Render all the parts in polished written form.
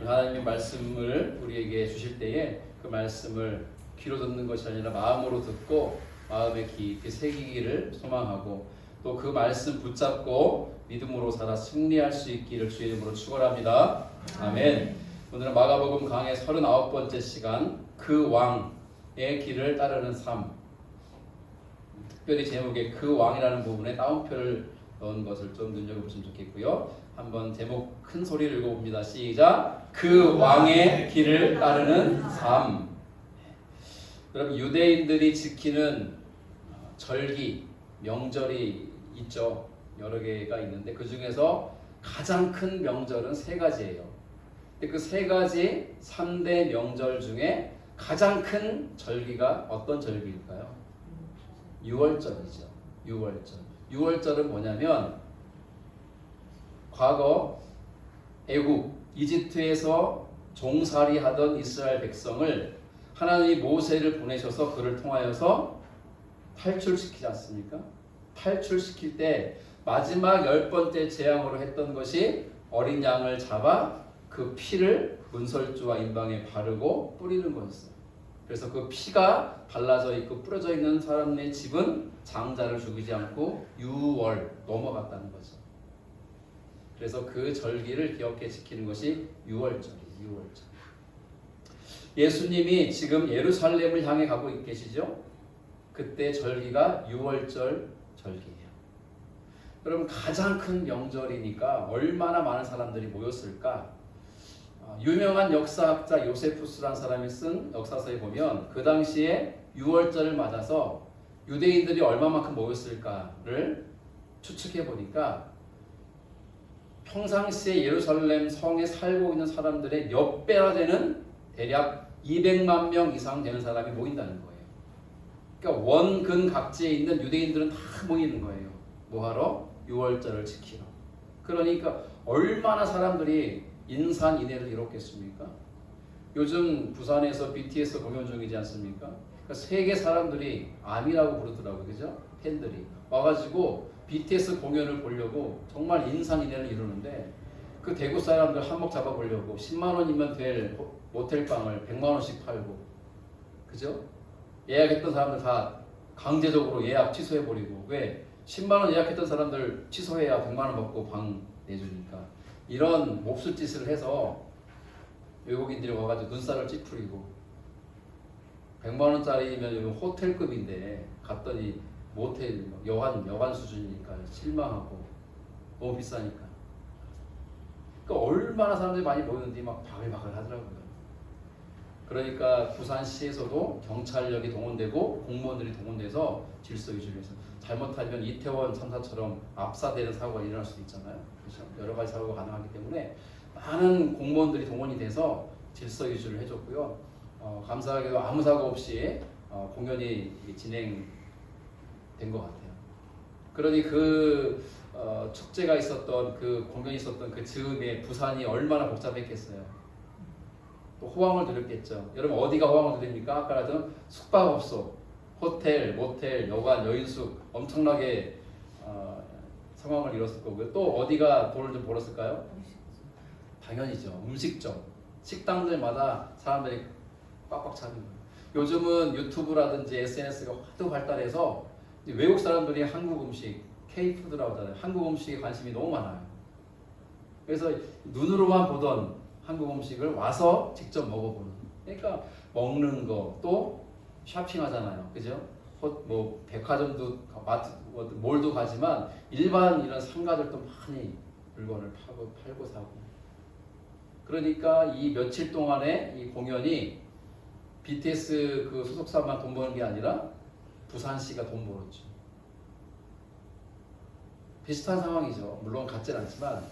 하나님의 말씀을 우리에게 주실 때에 그 말씀을 귀로 듣는 것이 아니라 마음으로 듣고 마음에 깊이 새기기를 소망하고 또 그 말씀 붙잡고 믿음으로 살아 승리할 수 있기를 주의 이름으로 축원합니다. 아멘. 오늘은 마가복음 강의 39번째 시간 그 왕의 길을 따르는 삶. 특별히 제목에 그 왕이라는 부분에 따옴표를 넣은 것을 좀 눈여겨보시면 좋겠고요. 한번 제목 큰 소리를 읽어봅니다. 시작. 그 왕의 길을 따르는 삶. 여러분, 유대인들이 지키는 절기, 명절이 있죠. 여러 개가 있는데 그 중에서 가장 큰 명절은 세 가지예요. 근데 그 세 가지 3대 명절 중에 가장 큰 절기가 어떤 절기일까요? 유월절이죠. 유월절. 유월절은 뭐냐면 과거 애굽, 이집트에서 종살이 하던 이스라엘 백성을 하나님이 모세를 보내셔서 그를 통하여서 탈출시키지 않습니까? 탈출시킬 때 마지막 10번째 재앙으로 했던 것이 어린 양을 잡아 그 피를 문설주와 임방에 바르고 뿌리는 거였어요. 그래서 그 피가 발라져 있고 뿌려져 있는 사람의 집은 장자를 죽이지 않고 유월 넘어갔다는 거죠. 그래서 그 절기를 기억해 지키는 것이 유월절이에요. 유월절. 예수님이 지금 예루살렘을 향해 가고 계시죠? 그때 절기가 유월절 절기예요. 여러분, 가장 큰 명절이니까 얼마나 많은 사람들이 모였을까? 유명한 역사학자 요세푸스라는 사람이 쓴 역사서에 보면 그 당시에 유월절을 맞아서 유대인들이 얼마만큼 모였을까를 추측해 보니까 평상시에 예루살렘 성에 살고 있는 사람들의 몇 배나 되는 대략 200만 명 이상 되는 사람이 모인다는 거예요. 그러니까 원근 각지에 있는 유대인들은 다 모이는 거예요. 뭐하러? 유월절을 지키러. 그러니까 얼마나 사람들이 인산인해를 이뤘겠습니까? 요즘 부산에서 BTS 공연 중이지 않습니까? 그러니까 세계 사람들이 아미라고 부르더라고요. 그죠? 팬들이 와가지고 BTS 공연을 보려고 정말 인산인해를 이루는데 그 대구 사람들 한몫 잡아보려고 10만 원이면 될 모텔방을 100만 원씩 팔고, 그죠? 예약했던 사람들 다 강제적으로 예약 취소해버리고, 왜? 10만 원 예약했던 사람들 취소해야 100만 원 받고 방 내주니까. 이런 몹쓸 짓을 해서 외국인들이 와가지고 눈살을 찌푸리고 100만 원짜리면 호텔급인데 갔더니 모텔 여관 수준이니까 실망하고 너무 비싸니까. 그러니까 얼마나 사람들이 많이 모였는지 막 바글바글 하더라고요. 그러니까 부산시에서도 경찰력이 동원되고 공무원들이 동원돼서 질서 유지를 해서, 잘못하면 이태원 참사처럼 압사되는 사고가 일어날 수도 있잖아요. 그렇죠? 여러 가지 사고가 가능하기 때문에 많은 공무원들이 동원이 돼서 질서 유지를 해줬고요. 감사하게도 아무 사고 없이 공연이 진행된 것 같아요. 그러니 그 축제가 있었던, 그 공연이 있었던 그 즈음에 부산이 얼마나 복잡했겠어요. 또 호황을 누렸겠죠. 여러분, 어디가 호황을 누립니까? 아까 말했던 숙박업소, 호텔, 모텔, 여관, 여인숙 엄청나게 상황을 이뤘을 거고요. 또 어디가 돈을 좀 벌었을까요? 당연히죠. 음식점, 식당들마다 사람들이 꽉꽉 차는 거예요. 요즘은 유튜브라든지 SNS가 하도 발달해서 외국 사람들이 한국 음식, K푸드라고 하잖아요. 한국 음식에 관심이 너무 많아요. 그래서 눈으로만 보던 한국 음식을 와서 직접 먹어보는. 그러니까 먹는 거, 또 쇼핑하잖아요. 그죠? 뭐 백화점도, 마트, 몰도 가지만 일반 이런 상가들도 많이 물건을 팔고 사고. 그러니까 이 며칠 동안의 이 공연이 BTS 그 소속사만 돈 버는 게 아니라 부산시가 돈 벌었죠. 비슷한 상황이죠. 물론 같진 않지만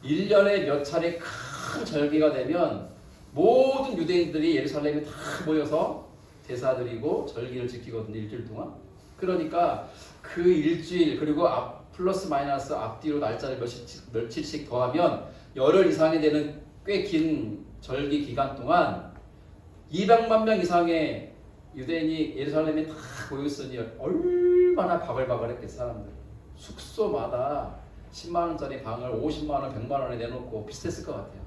1년에 몇 차례 큰 절기가 되면 모든 유대인들이 예루살렘에 다 모여서 제사 드리고 절기를 지키거든요. 일주일 동안. 그러니까 그 일주일, 그리고 플러스 마이너스 앞뒤로 날짜를 며칠씩 더하면 열흘 이상이 되는 꽤 긴 절기 기간 동안 200만 명 이상의 유대인이 예루살렘에 다 모였으니 얼마나 바글바글했겠어. 사람들 숙소마다 10만 원짜리 방을 50만 원, 100만 원에 내놓고 비슷했을 것 같아요.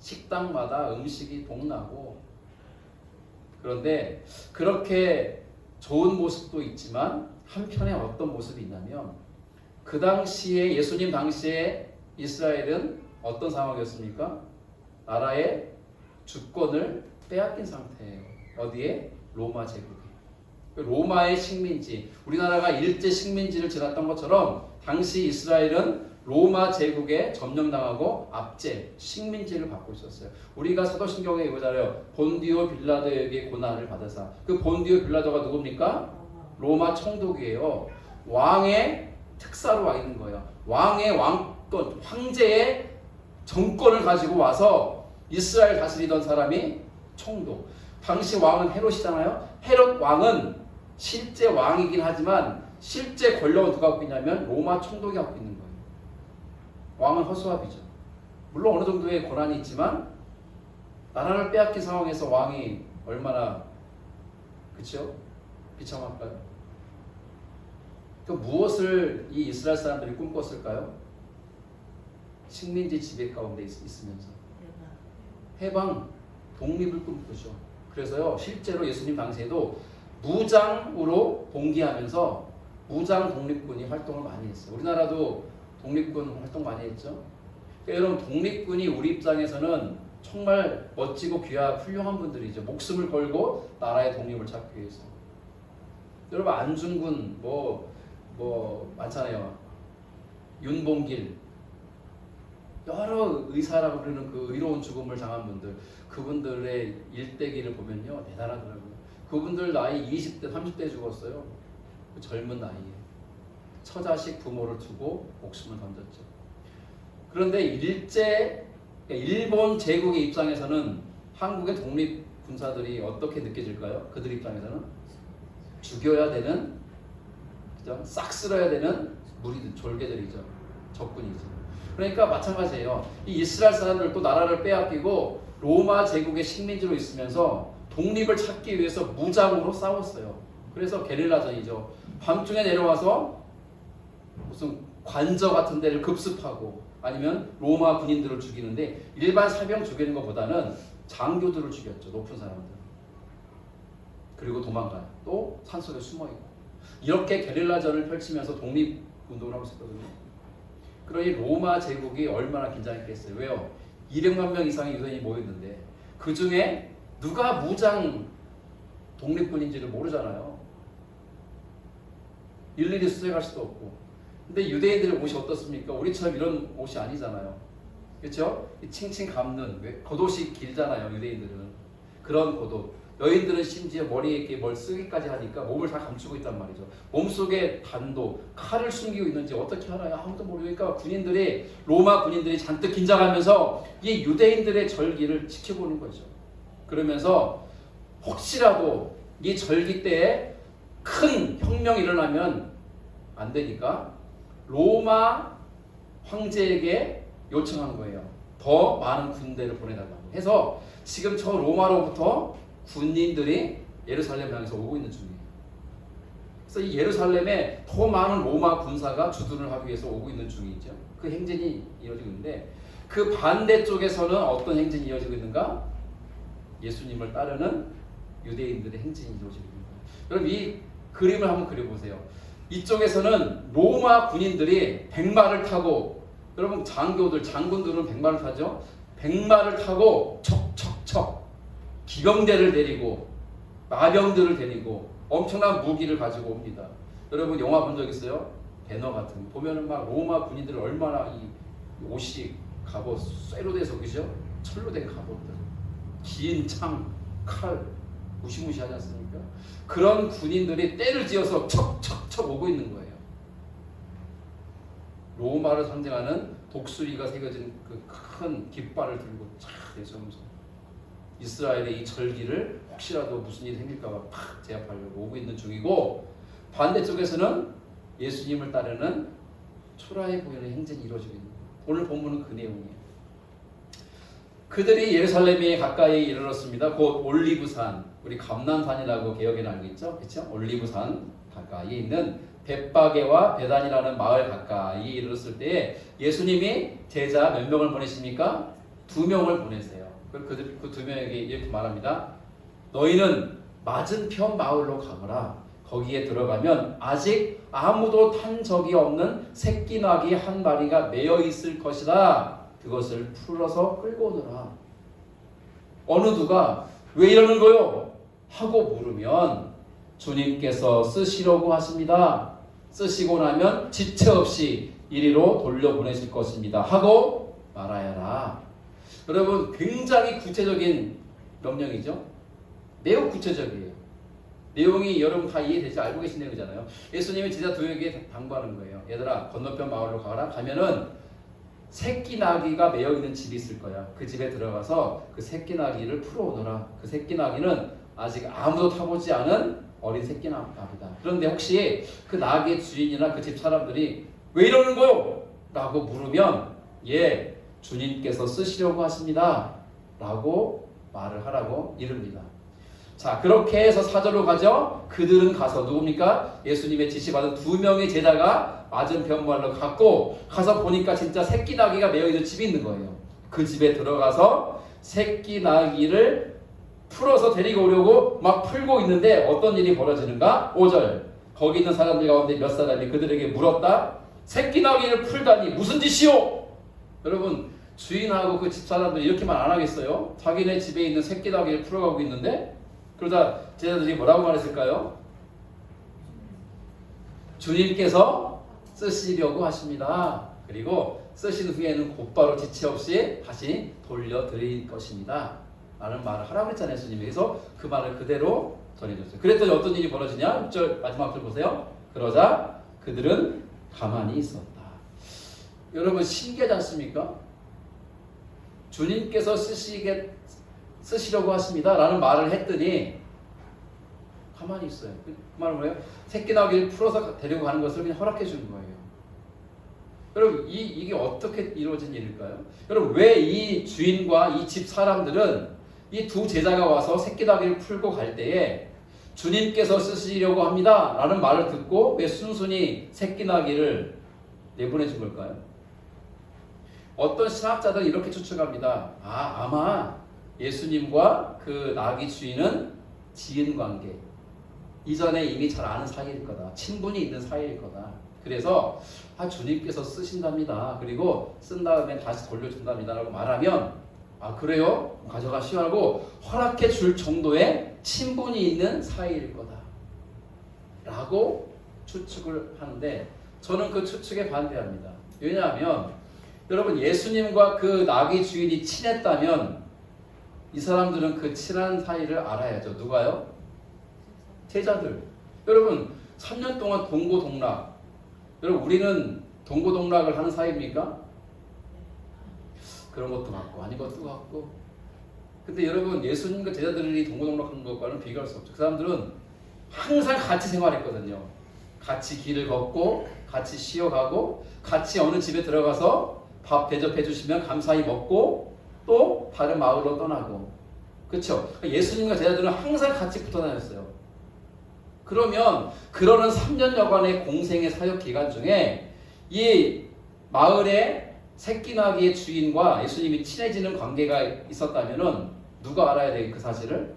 식당마다 음식이 동나고, 그런데 그렇게 좋은 모습도 있지만 한편에 어떤 모습이 있냐면, 그 당시에 예수님 당시에 이스라엘은 어떤 상황이었습니까? 나라의 주권을 빼앗긴 상태예요. 어디에? 로마 제국에. 로마의 식민지, 우리나라가 일제 식민지를 지났던 것처럼 당시 이스라엘은 로마 제국에 점령당하고 압제, 식민지를 받고 있었어요. 우리가 사도신경에 보잖아요. 본디오 빌라도에게 고난을 받으사. 그 본디오 빌라도가 누굽니까? 로마 총독이에요. 왕의 특사로 와 있는 거예요. 왕의 왕권, 황제의 정권을 가지고 와서 이스라엘 다스리던 사람이 총독. 당시 왕은 헤롯이잖아요. 헤롯 왕은 실제 왕이긴 하지만 실제 권력은 누가 갖고 있냐면 로마 총독이 갖고 있는 거예요. 왕은 허수아비죠. 물론 어느 정도의 권한이 있지만 나라를 빼앗긴 상황에서 왕이 얼마나, 그렇죠? 비참할까요? 그 무엇을 이 이스라엘 사람들이 꿈꿨을까요? 식민지 지배 가운데 있으면서 해방, 독립을 꿈꾸죠. 그래서요, 실제로 예수님 당시에도 무장으로 봉기하면서 무장 독립군이 활동을 많이 했어요. 우리나라도 독립군 활동 많이 했죠. 그러니까 여러분, 독립군이 우리 입장에서는 정말 멋지고 귀하 훌륭한 분들이죠. 목숨을 걸고 나라의 독립을 찾기 위해서. 여러분, 안중근 뭐 많잖아요. 윤봉길, 여러 의사라고 부르는 그 의로운 죽음을 당한 분들, 그분들의 일대기를 보면요, 대단하더라고요. 그분들 나이 20대, 30대에 죽었어요. 그 젊은 나이에. 처자식 부모를 두고 목숨을 던졌죠. 그런데 일본 제국의 입장에서는 한국의 독립 군사들이 어떻게 느껴질까요? 그들 입장에서는 죽여야 되는, 그죠? 싹 쓸어야 되는 무리들, 졸개들이죠. 적군이죠. 그러니까 마찬가지예요. 이 이스라엘 사람들도 나라를 빼앗기고 로마 제국의 식민지로 있으면서 독립을 찾기 위해서 무장으로 싸웠어요. 그래서 게릴라전이죠. 밤중에 내려와서 무슨 관저 같은 데를 급습하고 아니면 로마 군인들을 죽이는데, 일반 사병 죽이는 것보다는 장교들을 죽였죠. 높은 사람들. 그리고 도망가요. 또 산속에 숨어있고. 이렇게 게릴라전을 펼치면서 독립운동을 하고 있었거든요. 그러니 로마 제국이 얼마나 긴장했겠어요. 왜요? 200만 명 이상의 유대인이 모였는데 그 중에 누가 무장 독립군인지를 모르잖아요. 일일이 수색할 수도 없고. 근데 유대인들의 옷이 어떻습니까? 우리처럼 이런 옷이 아니잖아요. 그렇죠? 칭칭 감는, 겉옷이 길잖아요. 유대인들은. 그런 겉옷. 여인들은 심지어 머리에 이렇게 뭘 쓰기까지 하니까 몸을 다 감추고 있단 말이죠. 몸속에 단도, 칼을 숨기고 있는지 어떻게 알아요? 아무도 모르니까 로마 군인들이 잔뜩 긴장하면서 이 유대인들의 절기를 지켜보는 거죠. 그러면서 혹시라도 이 절기 때에 큰 혁명이 일어나면 안 되니까 로마 황제에게 요청한 거예요. 더 많은 군대를 보내달라고 해서 지금 저 로마로부터 군인들이 예루살렘 향해서 오고 있는 중이에요. 그래서 이 예루살렘에 더 많은 로마 군사가 주둔을 하기 위해서 오고 있는 중이죠. 그 행진이 이어지고 있는데, 그 반대쪽에서는 어떤 행진이 이어지고 있는가? 예수님을 따르는 유대인들의 행진이 이루어지고 있는 거예요. 여러분, 이 그림을 한번 그려보세요. 이쪽에서는 로마 군인들이 백마를 타고, 여러분 장군들은 백마를 타죠. 백마를 타고 척척척 기병대를 데리고 마병들을 데리고 엄청난 무기를 가지고 옵니다. 여러분 영화 본 적 있어요? 배너 같은 거 보면은 막 로마 군인들 얼마나 이 옷이 갑옷 쇠로 돼서, 그죠? 철로 된 갑옷들, 긴 창, 칼, 무시무시하지 않습니까? 그런 군인들이 때를 지어서 척척척 오고 있는 거예요. 로마를 상징하는 독수리가 새겨진 그 큰 깃발을 들고 쫙 내세우면서 이스라엘의 이 절기를 혹시라도 무슨 일이 생길까봐 팍 제압하려고 오고 있는 중이고, 반대쪽에서는 예수님을 따르는 초라해 보이는 행진이 이루어지고 있는 거예요. 오늘 본문은 그 내용이에요. 그들이 예루살렘에 가까이 이르렀습니다. 곧 올리브산, 우리 감람산이라고 개역에는 알고 있죠? 그렇죠? 올리브산 가까이에 있는 벳바게와 베단이라는 마을 가까이 이르렀을 때에 예수님이 제자 몇 명을 보내십니까? 두 명을 보내세요. 그 두 명에게 이렇게 말합니다. 너희는 맞은편 마을로 가거라. 거기에 들어가면 아직 아무도 탄 적이 없는 새끼 나귀 한 마리가 매여 있을 것이라. 그것을 풀어서 끌고 오너라. 어느 누가 왜 이러는 거요? 하고 물으면 주님께서 쓰시려고 하십니다. 쓰시고 나면 지체 없이 이리로 돌려보내실 것입니다. 하고 말하여라. 여러분, 굉장히 구체적인 명령이죠. 매우 구체적이에요. 내용이 여러분 다 이해되지 알고 계신 내용이잖아요. 예수님이 제자 두에게 당부하는 거예요. 얘들아, 건너편 마을로 가라. 가면은 새끼 나귀가 매여 있는 집이 있을 거야. 그 집에 들어가서 그 새끼 나귀를 풀어오너라. 그 새끼 나귀는 아직 아무도 타보지 않은 어린 새끼 나귀다. 그런데 혹시 그 나귀의 주인이나 그 집 사람들이 왜 이러는 거요? 라고 물으면 예, 주님께서 쓰시려고 하십니다. 라고 말을 하라고 이릅니다. 자, 그렇게 해서 사절로 가죠. 그들은 가서 누굽니까? 예수님의 지시받은 두 명의 제자가 맞은편 마을로 갔고, 가서 보니까 진짜 새끼 나귀가 매여 있는 집이 있는 거예요. 그 집에 들어가서 새끼 나귀를 풀어서 데리고 오려고 막 풀고 있는데 어떤 일이 벌어지는가? 5절. 거기 있는 사람들 가운데 몇 사람이 그들에게 물었다. 새끼 나귀를 풀다니 무슨 짓이오? 여러분, 주인하고 그 집 사람들이 이렇게 말 안 하겠어요? 자기네 집에 있는 새끼 나귀를 풀어가고 있는데, 그러다 제자들이 뭐라고 말했을까요? 주님께서 쓰시려고 하십니다. 그리고 쓰신 후에는 곧바로 지체 없이 다시 돌려드릴 것입니다. 라는 말을 하라고 했잖아요, 예수님이. 그래서 그 말을 그대로 전해줬어요. 그랬더니 어떤 일이 벌어지냐? 6절 마지막 줄 보세요. 그러자 그들은 가만히 있었다. 여러분, 신기하지 않습니까? 주님께서 쓰시려고 하십니다. 라는 말을 했더니 가만히 있어요. 그 말은 뭐예요? 새끼 나귀를 풀어서 데리고 가는 것을 그냥 허락해 주는 거예요. 여러분, 이게 어떻게 이루어진 일일까요? 여러분, 왜 이 주인과 이 집 사람들은 이 두 제자가 와서 새끼 나귀를 풀고 갈 때에 주님께서 쓰시려고 합니다. 라는 말을 듣고 왜 순순히 새끼 나귀를 내보내 준 걸까요? 어떤 신학자들은 이렇게 추측합니다. 아마 예수님과 그 나귀 주인은 지인 관계, 이전에 이미 잘 아는 사이일 거다. 친분이 있는 사이일 거다. 그래서 주님께서 쓰신답니다. 그리고 쓴 다음에 다시 돌려준답니다. 라고 말하면 그래요? 가져가시오 하고 허락해 줄 정도의 친분이 있는 사이일 거다. 라고 추측을 하는데 저는 그 추측에 반대합니다. 왜냐하면 여러분, 예수님과 그 나귀 주인이 친했다면 이 사람들은 그 친한 사이를 알아야죠. 누가요? 제자들. 여러분, 3년 동안 동고동락. 여러분, 우리는 동고동락을 하는 사이입니까? 그런 것도 같고 아닌 것도 같고. 근데 여러분, 예수님과 제자들이 동고동락하는 것과는 비교할 수 없죠. 그 사람들은 항상 같이 생활했거든요. 같이 길을 걷고 같이 쉬어가고 같이 어느 집에 들어가서 밥 대접해 주시면 감사히 먹고 또 다른 마을로 떠나고. 그렇죠? 예수님과 제자들은 항상 같이 붙어 다녔어요. 그러면 그러는 3년여간의 공생의 사역 기간 중에 이 마을의 새끼 나귀의 주인과 예수님이 친해지는 관계가 있었다면은 누가 알아야 돼, 그 사실을?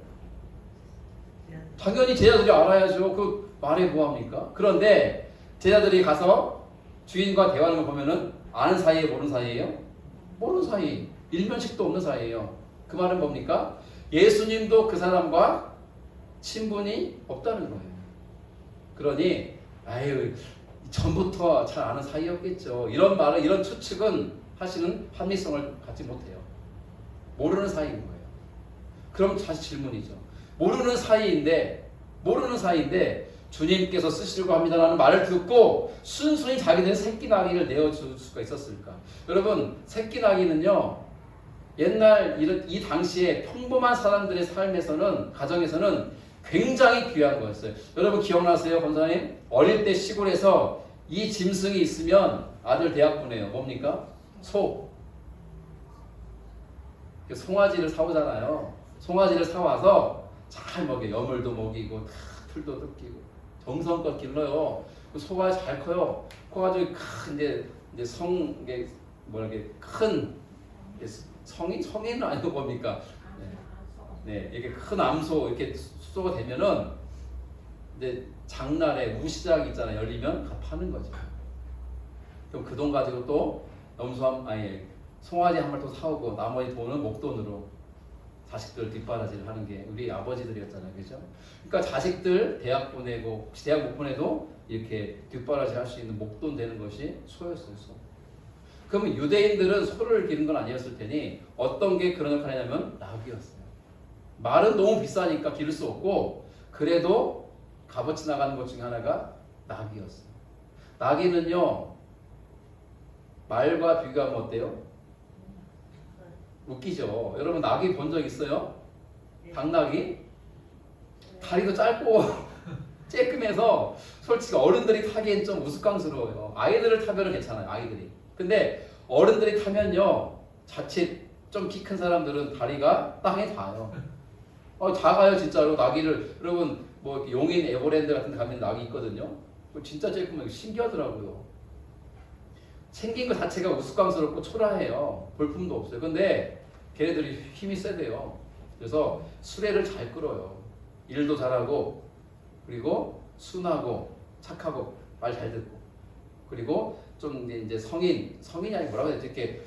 당연히 제자들이 알아야죠. 그 말에 뭐합니까? 그런데 제자들이 가서 주인과 대화하는 걸 보면은 아는 사이에 모르는 사이예요? 모르는 사이. 일면식도 없는 사이예요. 그 말은 뭡니까? 예수님도 그 사람과 친분이 없다는 거예요. 그러니 전부터 잘 아는 사이였겠죠. 이런 말은, 이런 추측은 사실은 합리성을 갖지 못해요. 모르는 사이인 거예요. 그럼 다시 질문이죠. 모르는 사이인데 주님께서 쓰시려고 합니다라는 말을 듣고 순순히 자기들의 새끼 나귀를 내어줄 수가 있었을까? 여러분, 새끼 나귀는요, 옛날 이 당시에 평범한 사람들의 삶에서는, 가정에서는 굉장히 귀한 거였어요. 여러분 기억나세요, 권사님? 어릴 때 시골에서 이 짐승이 있으면 아들 대학 보내요. 뭡니까? 소. 송아지를 사오잖아요. 송아지를 사와서 잘 먹여요. 여물도 먹이고 풀도 뜯기고 정성껏 길러요. 그 소가 잘 커요. 커가지고 큰 이제 큰 성인은 아니고 뭡니까? 네, 이렇게 큰 암소 이렇게 수소가 되면은 이제 장날에 우시장 있잖아요. 열리면 다 파는 거죠. 그럼 그 돈 가지고 또 송아지 한 마리 또 사오고 나머지 돈은 목돈으로 자식들 뒷바라지를 하는 게 우리 아버지들이었잖아요. 그죠? 그러니까 자식들 대학 보내고 혹시 대학 못 보내도 이렇게 뒷바라지 할 수 있는 목돈 되는 것이 소였어요. 소. 그러면 유대인들은 소를 기른 건 아니었을 테니 어떤 게 그런 역할을 했냐면 낙이었어요. 말은 너무 비싸니까 기를 수 없고 그래도 값어치 나가는 것 중에 하나가 낙이었어요. 낙이는요 말과 비교하면 어때요? 웃기죠. 여러분 낙이 본 적 있어요? 당낙이? 다리도 짧고 쬐끔해서 솔직히 어른들이 타기엔 좀 우스꽝스러워요. 아이들을 타면 괜찮아요. 아이들이. 근데 어른들이 타면요 자칫 좀 키 큰 사람들은 다리가 땅에 닿아요. 작아요 진짜로. 낙이를 여러분 뭐 용인 에버랜드 같은 데 가면 낙이 있거든요. 진짜 쬐끔하게 신기하더라고요. 생긴 것 자체가 우스꽝스럽고 초라해요. 볼품도 없어요. 근데 걔네들이 힘이 세대요. 그래서 수레를 잘 끌어요. 일도 잘하고 그리고 순하고 착하고 말 잘 듣고 그리고 좀 이제 성인이 아니 뭐라고 해야 되지? 이렇게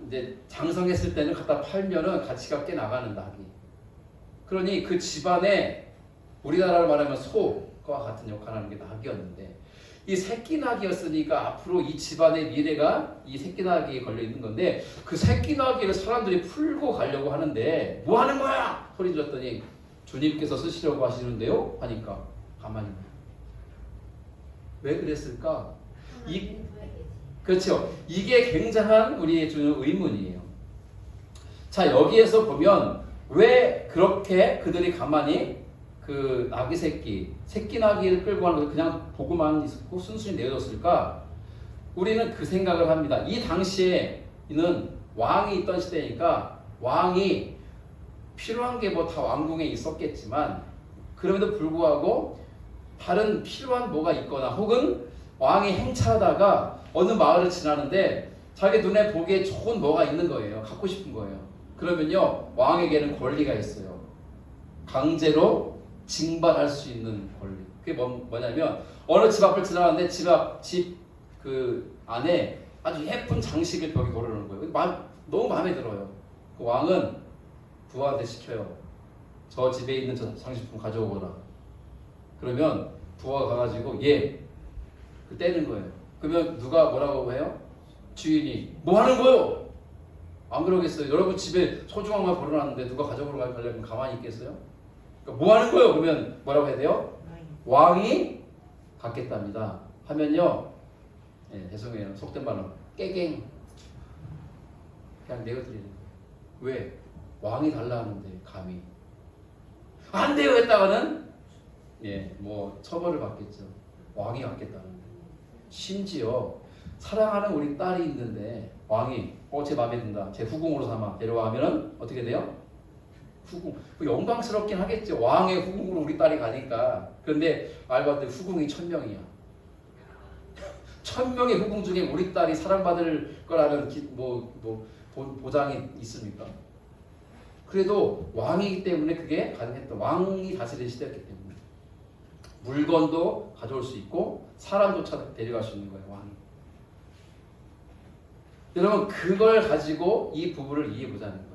이제 장성했을 때는 갖다 팔면은 가치가 꽤 나가는 낙이. 그러니 그 집안에 우리나라로 말하면 소와 같은 역할을 하는 게 낙이었는데 이 새끼 낙이었으니까 앞으로 이 집안의 미래가 이 새끼 낙이에 걸려 있는 건데 그 새끼 낙이를 사람들이 풀고 가려고 하는데 뭐 하는 거야? 소리 질렀더니 주님께서 쓰시려고 하시는데요? 하니까 가만히 왜 그랬을까? 그렇죠. 이게 굉장한 우리의 주는 의문이에요. 자 여기에서 보면 왜 그렇게 그들이 가만히 그 나귀 새끼 나귀를 끌고 가는 걸 그냥 보고만 있었고 순순히 내어줬을까? 우리는 그 생각을 합니다. 이 당시에는 왕이 있던 시대니까 왕이 필요한 게 뭐 다 왕궁에 있었겠지만 그럼에도 불구하고 다른 필요한 뭐가 있거나 혹은 왕이 행차하다가 어느 마을을 지나는데 자기 눈에 보기에 좋은 뭐가 있는 거예요. 갖고 싶은 거예요. 그러면요 왕에게는 권리가 있어요. 강제로 징발할 수 있는 권리. 그게 뭐냐면 어느 집 앞을 지나가는데 집 그 안에 아주 예쁜 장식을 벽에 걸어놓은 거예요. 너무 마음에 들어요. 그 왕은 부하한테 시켜요. 저 집에 있는 저 장식품 가져오거라. 그러면 부하가 가가지고 떼는 거예요. 그러면 누가 뭐라고 해요? 주인이 뭐 하는 거요? 안 그러겠어요. 여러분 집에 소중한 걸 걸어놨는데 누가 가져오러 가려면 가만히 있겠어요? 그러니까 뭐 하는 거예요? 그러면 뭐라고 해야 돼요? 왕이 갖겠답니다. 하면요, 죄송해요. 속된 말로 깨갱 그냥 내어드리는 거예요. 왜? 왕이 달라 하는데 감히 안 돼요 했다가는 뭐 처벌을 받겠죠. 왕이 갖겠다는데. 심지어 사랑하는 우리 딸이 있는데 왕이 제 마음에 든다. 제 후궁으로 삼아 데려와 하면은 어떻게 돼요? 후궁. 영광스럽긴 하겠죠. 왕의 후궁으로 우리 딸이 가니까. 그런데 알고 봤더니 후궁이 1000명이야. 1000명의 후궁 중에 우리 딸이 사랑받을 거라는 보장이 있습니까? 그래도 왕이기 때문에 그게 가능했다. 왕이 다스리는 시대였기 때문에. 물건도 가져올 수 있고 사람조차 데려갈 수 있는 거예요. 왕이. 여러분 그걸 가지고 이 부부를 이해해보자는 거예요.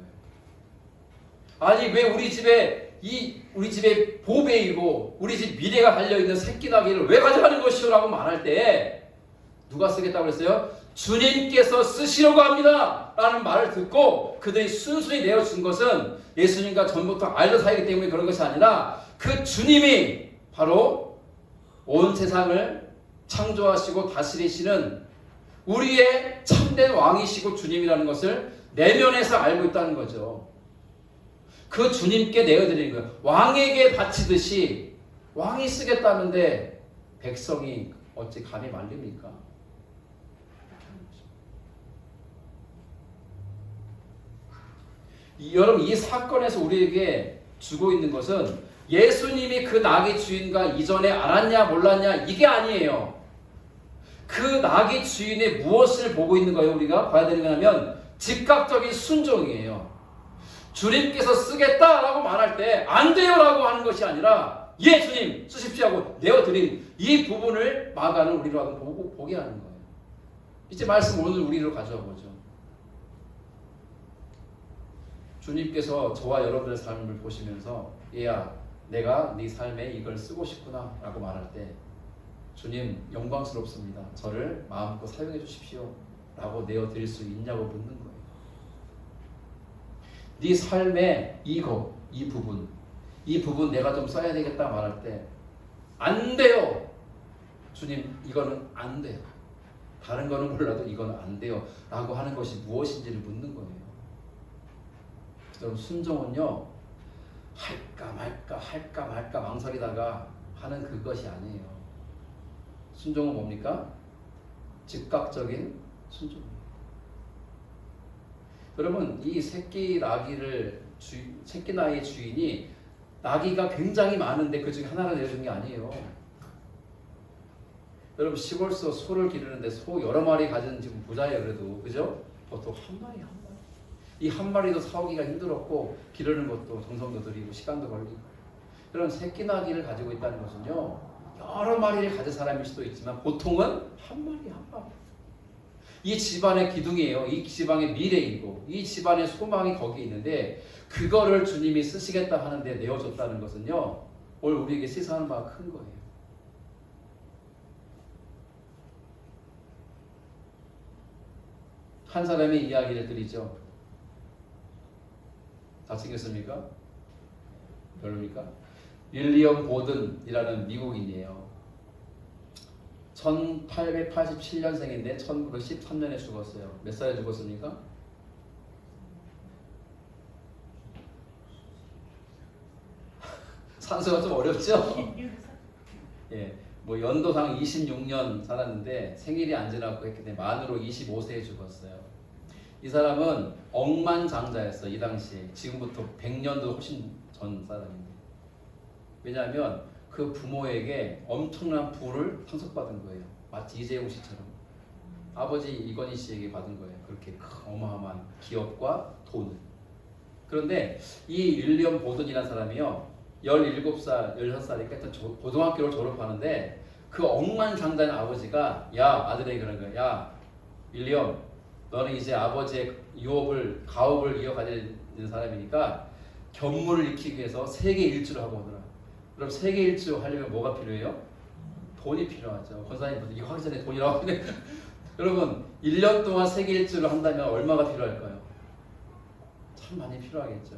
아니 왜 우리 집에 보배이고 우리 집 미래가 달려있는 새끼 나귀를 왜 가져가는 것이오? 라고 말할 때 누가 쓰겠다고 그랬어요? 주님께서 쓰시려고 합니다 라는 말을 듣고 그들이 순순히 내어준 것은 예수님과 전부터 알던 사이이기 때문에 그런 것이 아니라 그 주님이 바로 온 세상을 창조하시고 다스리시는 우리의 참된 왕이시고 주님이라는 것을 내면에서 알고 있다는 거죠. 그 주님께 내어드리는 거예요. 왕에게 바치듯이 왕이 쓰겠다는데 백성이 어찌 감히 말립니까? 여러분 이 사건에서 우리에게 주고 있는 것은 예수님이 그 낙의 주인과 이전에 알았냐 몰랐냐 이게 아니에요. 그 낙의 주인의 무엇을 보고 있는 거예요? 우리가 봐야 되는 거냐면 즉각적인 순종이에요. 주님께서 쓰겠다라고 말할 때 안 돼요라고 하는 것이 아니라 예 주님 쓰십시오 하고 내어드린 이 부분을 마가는 우리로 하고 보게 하는 거예요. 이제 말씀 오늘 우리로 가져와 보죠. 주님께서 저와 여러분의 삶을 보시면서 얘야 내가 네 삶에 이걸 쓰고 싶구나 라고 말할 때 주님 영광스럽습니다. 저를 마음껏 사용해 주십시오 라고 내어드릴 수 있냐고 묻는 거예요. 네 삶의 이 부분 내가 좀 써야 되겠다 말할 때 안 돼요. 주님 이거는 안 돼요. 다른 거는 몰라도 이거는 안 돼요 라고 하는 것이 무엇인지를 묻는 거예요. 여러분 순종은요 할까 말까 망설이다가 하는 그것이 아니에요. 순종은 뭡니까? 즉각적인 순종이에요. 여러분 이 새끼 나귀의 주인이 나귀가 굉장히 많은데 그 중에 하나를 내준 게 아니에요. 여러분 시골서 소를 기르는데 소 여러 마리 가진 지금 부자예요. 그래도 그죠? 보통 한 마리 이 한 마리도 사오기가 힘들었고 기르는 것도 정성도 들이고 시간도 걸리고. 그런 새끼 나귀를 가지고 있다는 것은요 여러 마리를 가진 사람일 수도 있지만 보통은 한 마리 이 집안의 기둥이에요. 이 집안의 미래이고 이 집안의 소망이 거기에 있는데 그거를 주님이 쓰시겠다 하는데 내어줬다는 것은요 오늘 우리에게 시사하는 바가 큰 거예요. 한 사람의 이야기를 드리죠. 다 챙겼습니까? 별로입니까? 윌리엄 보든이라는 미국인이에요. 1887년생인데 1913년에 죽었어요. 몇 살에 죽었습니까? 산수가 좀 어렵죠? 예, 뭐 연도상 26년 살았는데 생일이 안 지났고 했기 때문에 만으로 25세에 죽었어요. 이 사람은 억만장자였어. 이 당시에. 지금부터 100년도 훨씬 전 사람인데. 왜냐하면 그 부모에게 엄청난 부를 상속받은 거예요. 마치 이재용 씨처럼. 아버지 이건희 씨에게 받은 거예요. 그렇게 어마어마한 기업과 돈을. 그런데 이 윌리엄 보든이라는 사람이요. 17살, 16살이니까 고등학교를 졸업하는데 그 억만장자인 아버지가 야 아들에게 그런 거야. 야 윌리엄 너는 이제 아버지의 가업을 이어가는 사람이니까 견물을 익히기 위해서 세계 일주를 하고 오더라. 그럼 세계 일주 하려면 뭐가 필요해요? 돈이 필요하죠. 권사님 이거 하기 전에 돈이라고 하는데 여러분 1년 동안 세계 일주를 한다면 얼마가 필요할까요? 참 많이 필요하겠죠.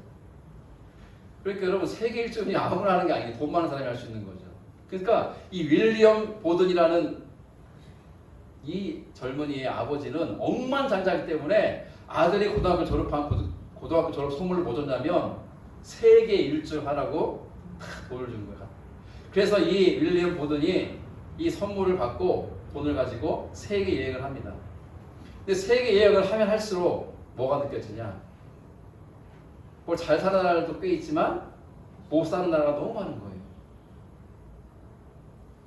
그러니까 여러분 세계 일주는 아무나 하는 게 아니고 돈 많은 사람이 할 수 있는 거죠. 그러니까 이 윌리엄 보든이라는 이 젊은이의 아버지는 억만장자이기 때문에 아들이 고등학교 졸업 선물을 뭐 줬냐면 세계 일주 하라고 돈을 준 거야. 그래서 이 윌리엄 보든이 이 선물을 받고 돈을 가지고 세계 여행을 합니다. 근데 세계 여행을 하면 할수록 뭐가 느껴지냐? 뭘 잘 사는 나라도 꽤 있지만 못 사는 나라가 너무 많은 거예요.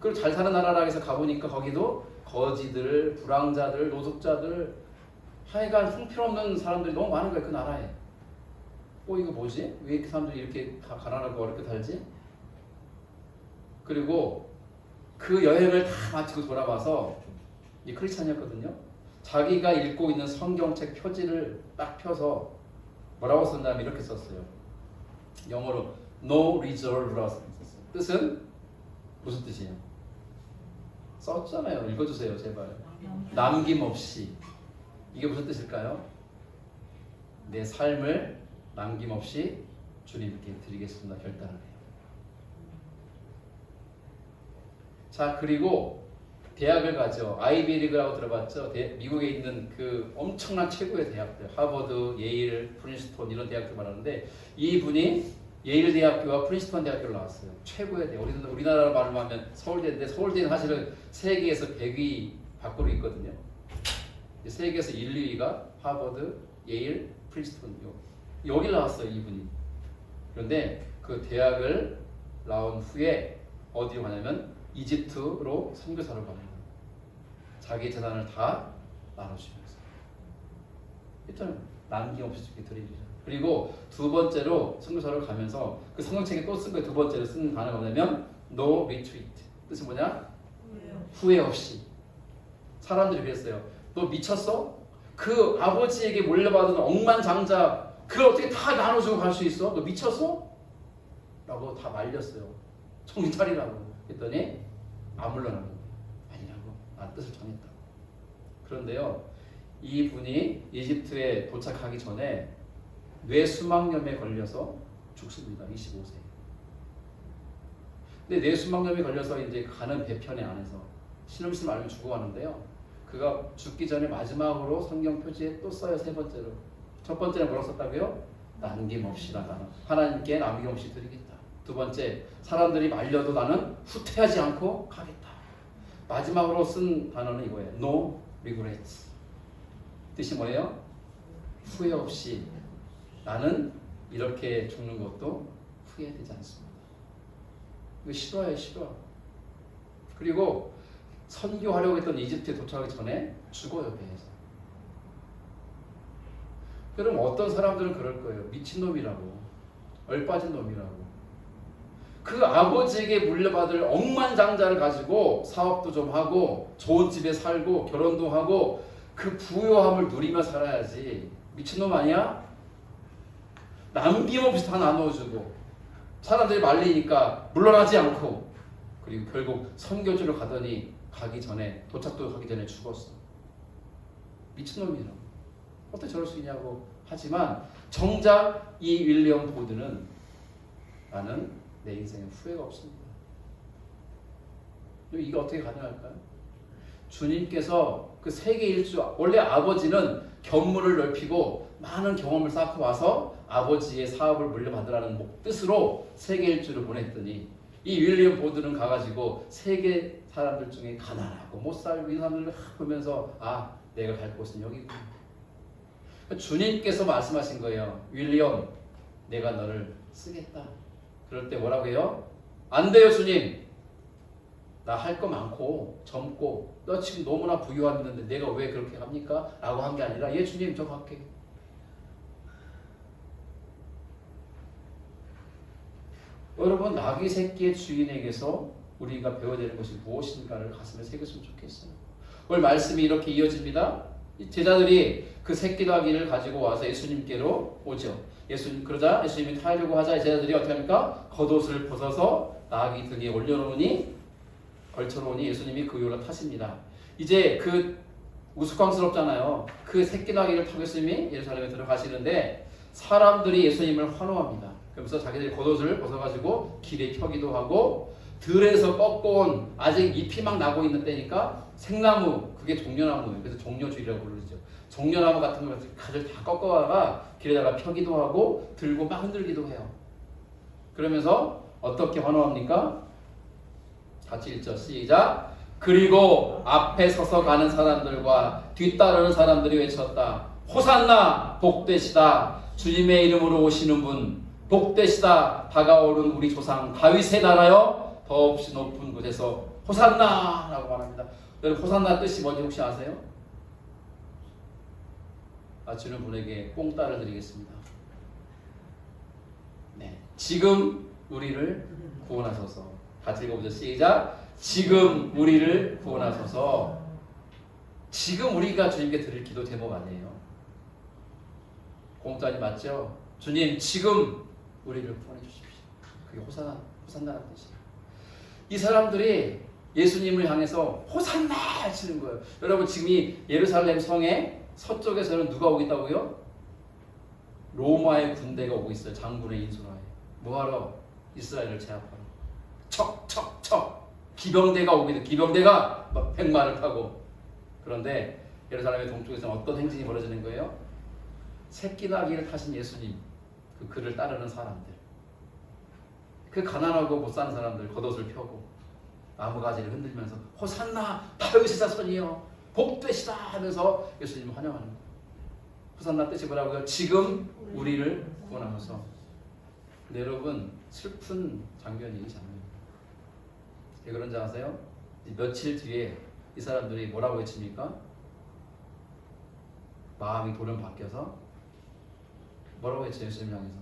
그리고 잘 사는 나라라 해서 가보니까 거기도 거지들, 불황자들, 노숙자들 하여간 형편없는 사람들이 너무 많은 거예요. 그 나라에. 이거 뭐지? 왜 이렇게 사람들이 이렇게 다 가난하고 어렵게 살지? 그리고 그 여행을 다 마치고 돌아와서 이 크리스찬이었거든요. 자기가 읽고 있는 성경책 표지를 딱 펴서 뭐라고 썼냐면 이렇게 썼어요. 영어로 No reserve라고 썼어요. 뜻은 무슨 뜻이에요? 썼잖아요. 읽어주세요 제발. 남김없이. 이게 무슨 뜻일까요? 내 삶을 남김없이 주님께 드리겠습니다. 결단을 해요. 자 그리고 대학을 가죠. 아이비리그라고 들어봤죠? 미국에 있는 그 엄청난 최고의 대학들 하버드, 예일, 프린스턴 이런 대학들 말하는데 이분이 예일 대학교와 프린스턴 대학교를 나왔어요. 최고의 대학. 우리나라 말로 하면 서울대인데 서울대는 사실은 세계에서 100위 밖으로 있거든요. 세계에서 1, 2위가 하버드, 예일, 프린스턴 여기 나왔어요. 이분이. 그런데 그 대학을 나온 후에 어디로 가냐면 이집트로 선교사로 갑니다. 자기 재산을 다 나눠주면서. 일단 남김없이 주께 드리리라. 그리고 두 번째로 선교사를 가면서 그 성경책에 또 쓴 거 두 번째로 쓴 단어가 뭐냐면 no retreat. 뜻이 뭐냐? 후회 없이. 사람들이 그랬어요. 너 미쳤어? 그 아버지에게 물려받은 억만장자 그걸 어떻게 다 나눠주고 갈 수 있어? 너 미쳤어? 라고 다 말렸어요. 정신 차리라고 했더니 안 물러나는 거예요. 아니라고. 나 뜻을 정했다. 그런데요, 이분이 이집트에 도착하기 전에 뇌수막염에 걸려서 죽습니다. 25세. 근데 뇌수막염에 걸려서 이제 가는 배편에 안에서 신음심 알면 죽어가는데요. 그가 죽기 전에 마지막으로 성경 표지에 또 써요. 세 번째로. 첫 번째는 뭐라고 썼다고요? 남김없이라 나는 하나님께 남김없이 드리겠다. 두 번째, 사람들이 말려도 나는 후퇴하지 않고 가겠다. 마지막으로 쓴 단어는 이거예요. No regrets. 뜻이 뭐예요? 후회 없이 나는 이렇게 죽는 것도 후회되지 않습니다. 이거 싫어요, 싫어. 그리고 선교하려고 했던 이집트에 도착하기 전에 죽어요, 배에서. 그럼 어떤 사람들은 그럴 거예요. 미친놈이라고. 얼빠진 놈이라고. 그 아버지에게 물려받을 억만장자를 가지고 사업도 좀 하고 좋은 집에 살고 결혼도 하고 그 부요함을 누리며 살아야지. 미친놈 아니야? 남김없이 다 나눠주고 사람들이 말리니까 물러나지 않고 그리고 결국 선교지로 가기 전에 도착도 하기 전에 죽었어. 미친놈이라고. 어떻게 저럴 수 있냐고 하지만 정작 이 윌리엄 보드는 나는 내 인생에 후회가 없습니다. 이게 어떻게 가능할까요? 주님께서 그 세계 일주 원래 아버지는 견문을 넓히고 많은 경험을 쌓고 와서 아버지의 사업을 물려받으라는 뜻으로 세계 일주를 보냈더니 이 윌리엄 보드는 가가지고 세계 사람들 중에 가난하고 못 살고 이 사람들을 보면서 아 내가 갈 곳은 여기구나. 주님께서 말씀하신 거예요. 윌리엄 내가 너를 쓰겠다. 그럴 때 뭐라고 해요? 안 돼요 주님. 나 할 거 많고 젊고 너 지금 너무나 부유한데 내가 왜 그렇게 합니까? 라고 한 게 아니라 예 주님 저 갈게. 여러분 나귀 새끼의 주인에게서 우리가 배워야 되는 것이 무엇인가를 가슴에 새겼으면 좋겠어요. 오늘 말씀이 이렇게 이어집니다. 제자들이 그 새끼 나귀를 가지고 와서 예수님께로 오죠. 그러자 예수님이 타려고 하자 제자들이 어떻게 합니까? 겉옷을 벗어서 나귀 등에 걸쳐놓으니 예수님이 그 위로 타십니다. 이제 그 우스꽝스럽잖아요. 그 새끼 나귀를 타고 예수님이 예루살렘에 들어가시는데 사람들이 예수님을 환호합니다. 그러면서 자기들이 겉옷을 벗어가지고 길에 펴기도 하고 들에서 꺾어온 아직 잎이 막 나고 있는 때니까 생나무 그게 종려나무예요. 그래서 종려주의라고 부르죠. 종려나무 같은 걸 가지고 다 꺾어와가 길에다가 펴기도 하고 들고 막 흔들기도 해요. 그러면서 어떻게 환호합니까? 같이 읽죠. 시작. 그리고 앞에 서서 가는 사람들과 뒤따르는 사람들이 외쳤다. 호산나 복되시다. 주님의 이름으로 오시는 분 복되시다. 다가오는 우리 조상 다윗의 나라여 더없이 높은 곳에서 호산나라고 말합니다. 여러분 호산나 뜻이 뭔지 혹시 아세요? 맞추는 분에게 뽕따를 드리겠습니다. 네, 지금 우리를 구원하소서. 같이 읽어보죠. 시작. 지금 우리를 구원하소서. 지금 우리가 주님께 드릴 기도 제목 아니에요? 공짜니 맞죠? 주님 지금 우리를 구원해 주십시오. 그게 호산나라는 뜻이에요. 이 사람들이 예수님을 향해서 호산나 하시는 거예요. 여러분 지금 이 예루살렘 성에 서쪽에서는 누가 오겠다고요? 로마의 군대가 오고 있어요. 장군의 인수하에. 뭐하러? 이스라엘을 제압하러. 척척척 기병대가 오게 돼. 기병대가 막 백마를 타고. 그런데 예루살렘의 동쪽에서는 어떤 행진이 벌어지는 거예요? 새끼 나귀를 타신 예수님 그 그를 따르는 사람들, 그 가난하고 못 사는 사람들 겉옷을 펴고 나무가지를 흔들면서 호산나 다윗의 자손이여 복되시다 하면서 예수님을 환영하는 거예요. 호산나 뜻이 뭐라고요? 지금 우리를 구원하소서. 근데 여러분 슬픈 장면이 이 장면. 왜 그런지 아세요? 며칠 뒤에 이 사람들이 뭐라고 외칩니까? 마음이 돌연 바뀌어서 뭐라고 했죠? 예수님 향해서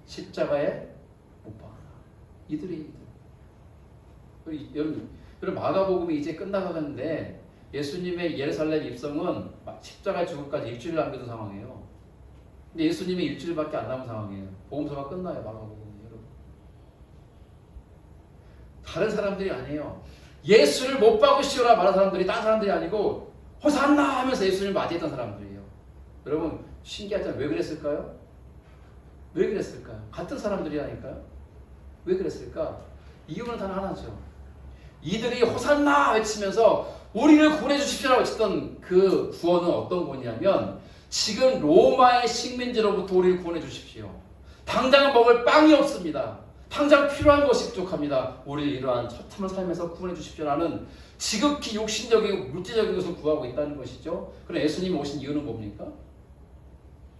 십자가에 못 박아라. 이들이 여러분 마가복음이 이제 끝나가는데 예수님의 예루살렘 입성은 십자가에 죽을까지 일주일 남겨둔 상황이에요. 근데 예수님이 일주일밖에 안 남은 상황이에요. 복음서가 끝나요. 마가복음이. 여러분 다른 사람들이 아니에요. 예수를 못 박으시오라 말한 사람들이 딴 사람들이 아니고 호산나 하면서 예수님을 맞이했던 사람들이에요. 여러분 신기하잖아요. 왜 그랬을까요? 왜 그랬을까요? 같은 사람들이라니까요. 왜 그랬을까? 이유는 단 하나죠. 이들이 호산나 외치면서 우리를 구원해 주십시오라고 외쳤던 그 구원은 어떤 구원이냐면 지금 로마의 식민지로부터 우리를 구원해 주십시오. 당장 먹을 빵이 없습니다. 당장 필요한 것이 부족합니다. 우리를 이러한 처참한 삶에서 구원해 주십시오라는 지극히 육신적이고 물질적인 것을 구하고 있다는 것이죠. 그럼 예수님이 오신 이유는 뭡니까?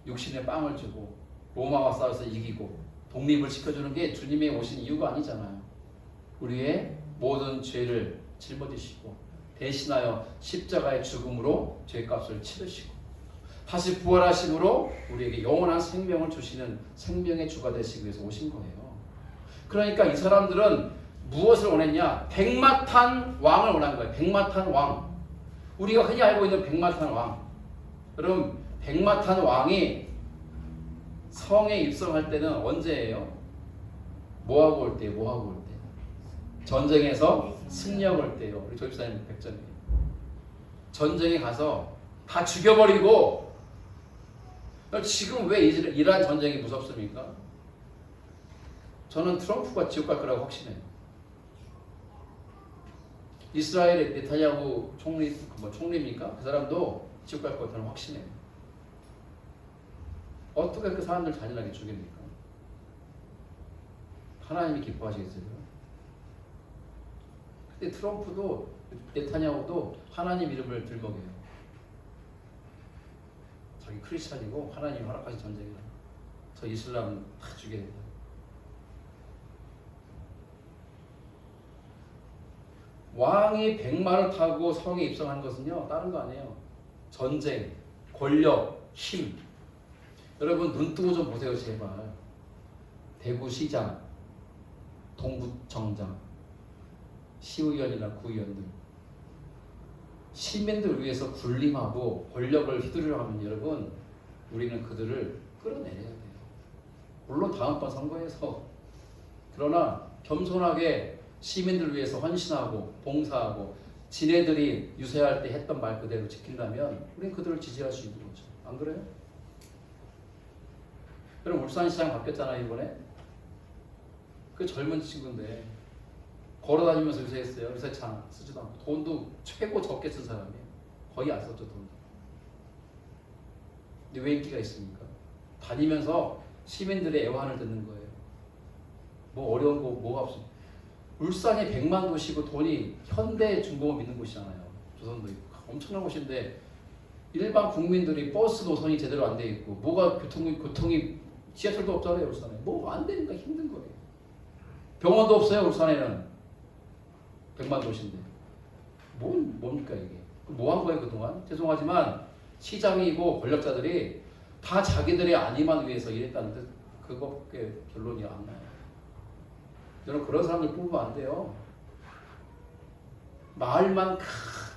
육신의 빵을 주고 로마와 싸워서 이기고 독립을 지켜주는 게 주님의 오신 이유가 아니잖아요. 우리의 모든 죄를 짊어지시고 대신하여 십자가의 죽음으로 죄값을 치르시고 다시 부활하심으로 우리에게 영원한 생명을 주시는 생명의 주가 되시기 위해서 오신 거예요. 그러니까 이 사람들은 무엇을 원했냐? 백마탄 왕을 원한 거예요. 백마탄 왕. 우리가 흔히 알고 있는 백마탄 왕. 여러분 백마탄 왕이 성에 입성할 때는 언제예요? 뭐하고 올 때요? 뭐하고 올 때? 전쟁에서 승리하고 올 때요. 우리 조집사님 백전이에요. 전쟁에 가서 다 죽여버리고 지금 왜 이란 전쟁이 무섭습니까? 저는 트럼프가 지옥 갈 거라고 확신해요. 이스라엘의 네타냐후 총리입니까? 그 사람도 지옥 갈 거라고 저는 확신해요. 어떻게 그 사람들 잔인하게 죽입니까? 하나님이 기뻐하시겠어요? 근데 트럼프도 네타냐후도 하나님 이름을 들먹여요. 자기 크리스찬이고 하나님이 허락하신 전쟁이라 저 이슬람 다 죽여야 된다. 왕이 100마를 타고 성에 입성한 것은요 다른 거 아니에요. 전쟁, 권력, 힘. 여러분 눈 뜨고 좀 보세요 제발. 대구시장, 동구청장, 시의원이나 구의원들 시민들 위해서 군림하고 권력을 휘두르려 하면 여러분 우리는 그들을 끌어내려야 돼요. 물론 다음번 선거에서 그러나 겸손하게 시민들 위해서 헌신하고 봉사하고 지네들이 유세할 때 했던 말 그대로 지킨다면 우리는 그들을 지지할 수 있는 거죠. 안 그래요? 여러분 울산시장 바뀌었잖아요 이번에. 그 젊은 친구인데 걸어다니면서 유세했어요. 유세차 쓰지도 않고 돈도 최고 적게 쓴 사람이에요. 거의 안 썼죠 돈도. 근데 왜 인기가 있습니까? 다니면서 시민들의 애환을 듣는 거예요. 뭐 어려운 거 뭐가 없습니까? 울산이 100만 도시고 돈이 현대중공업 있는 곳이잖아요. 조선도 있고 엄청난 곳인데 일반 국민들이 버스 노선이 제대로 안 돼 있고 뭐가 교통이 지하철도 없잖아요 울산에. 뭐 안 되니까 힘든 거예요. 병원도 없어요 울산에는. 100만 도시인데 뭡니까 이게? 뭐 한 거예요 그동안? 죄송하지만 시장이고 권력자들이 다 자기들의 안위만 위해서 일했다는 듯 그거밖에 결론이 안 나요. 여러분 그런 사람들 뽑으면 안 돼요. 마을만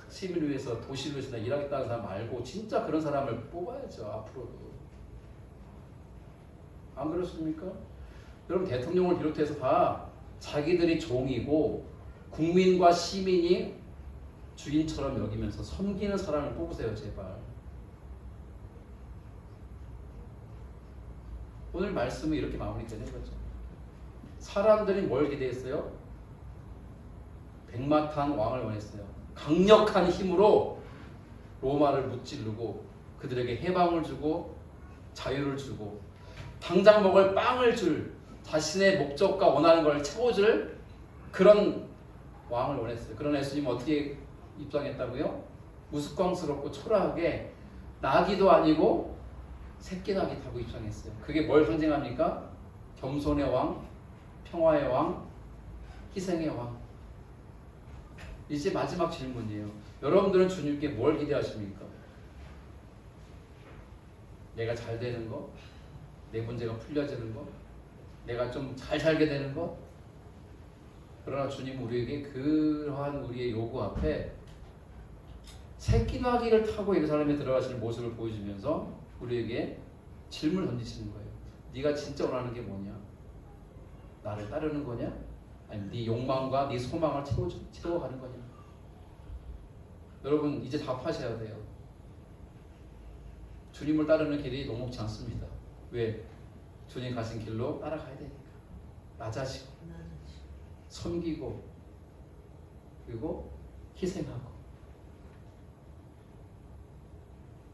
시민을 위해서 도시를 위해서 일하겠다는 사람 말고 진짜 그런 사람을 뽑아야죠 앞으로도. 안 그렇습니까? 여러분 대통령을 비롯해서 다 자기들이 종이고 국민과 시민이 주인처럼 여기면서 섬기는 사람을 뽑으세요 제발. 오늘 말씀은 이렇게 마무리되는 거죠. 사람들이 뭘 기대했어요? 백마탄 왕을 원했어요. 강력한 힘으로 로마를 무찌르고 그들에게 해방을 주고 자유를 주고 당장 먹을 빵을 줄 자신의 목적과 원하는 걸 채워줄 그런 왕을 원했어요. 그러나 예수님은 어떻게 입장했다고요? 우스꽝스럽고 초라하게 나귀도 아니고 새끼나귀 타고 입장했어요. 그게 뭘 상징합니까? 겸손의 왕, 평화의 왕, 희생의 왕. 이제 마지막 질문이에요. 여러분들은 주님께 뭘 기대하십니까? 내가 잘 되는 거, 내 문제가 풀려지는 거, 내가 좀 잘 살게 되는 거. 그러나 주님 우리에게 그러한 우리의 요구 앞에 새끼나기를 타고 예루살렘에 들어가시는 모습을 보여주면서 우리에게 질문을 던지시는 거예요. 네가 진짜 원하는 게 뭐냐? 나를 따르는 거냐? 아니면 네 욕망과 네 소망을 채워가는 거냐? 여러분 이제 답하셔야 돼요. 주님을 따르는 길이 녹록지 않습니다. 왜? 주님 가신 길로 따라가야 되니까. 낮아지고 섬기고 그리고 희생하고.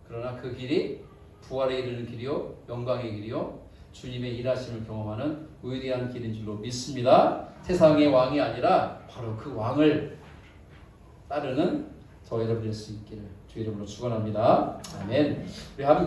그러나 그 길이 부활에 이르는 길이요 영광의 길이요 주님의 일하심을 경험하는 위대한 길인 줄로 믿습니다. 세상의 왕이 아니라 바로 그 왕을 따르는 저희 여러분 될 수 있기를 주 이름으로 축원합니다. 아멘. 우리 함께